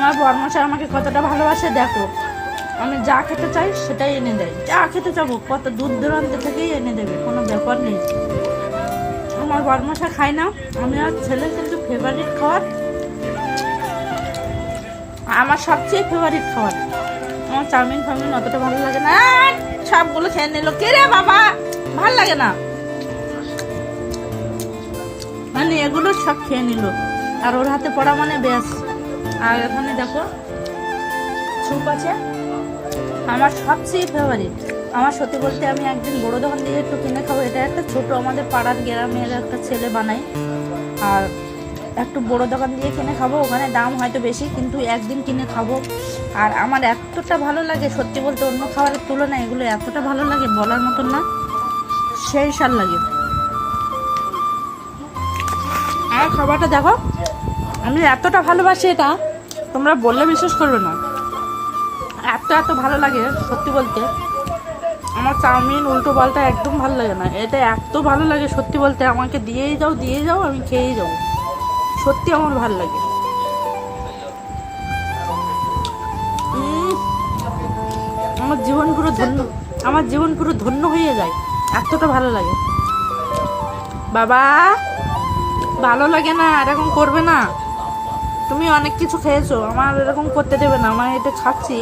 আমার বরমশাই আমাকে কতটা ভালোবাসে দেখো, আমি যা খেতে চাই সেটাই এনে দেয়, যা খেতে চাবো কত দূর দূরান্ত থেকেই এনে দেবে, কোনো ব্যাপার নেই। আমার বরমশাই খায় না, আমি আর ছেলে কিন্তু ফেভারিট খাবার, আমার সবচেয়ে ফেভারিট খাবার। আমার চাউমিন ফাউমিন অতটা ভালো লাগে না, সবগুলো খেয়ে নিল, কে রে বাবা, ভাল লাগে না, মানে এগুলো সব খেয়ে নিল, আর ওর হাতে পড়া মানে ব্যাস। আর এখানে দেখো স্যুপ আছে, আমার সবচেয়ে ফেভারিট। আমার সত্যি বলতে আমি একদিন বড় দোকান দিয়ে একটু কিনে খাবো, এটা একটা ছোট আমাদের পাড়ার গ্রামের একটা ছেলে বানায়, আর একটু বড় দোকান দিয়ে কিনে খাবো, ওখানে দাম হয়তো বেশি কিন্তু একদিন কিনে খাবো। আর আমার এতটা ভালো লাগে সত্যি বলতে, অন্য খাবারের তুলনায় এগুলো এতটা ভালো লাগে বলার মতন না, সেই সাল লাগে। আর খাবারটা দেখো, আমি এতটা ভালোবাসি এটা তোমরা বললে বিশ্বাস করবে না, এত এত ভালো লাগে সত্যি বলতে। আমার চাউমিন উল্টো পাল্টা একদম ভালো লাগে না, এটা এত ভালো লাগে সত্যি বলতে, আমাকে দিয়েই যাও আমি খেয়েই যাবো, সত্যি আমার ভালো লাগে। আমার জীবন পুরো ধন্য, আমার জীবন পুরো ধন্য হয়ে যায়, এতটা ভালো লাগে। বাবা ভালো লাগে না, এরকম করবে না, তুমি অনেক কিছু খেয়েছো, আমার এরকম করতে দেবে না, আমার এটা খাচ্ছি।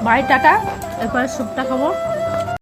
বাই টাটা, এরপরে স্যুপটা খাবো।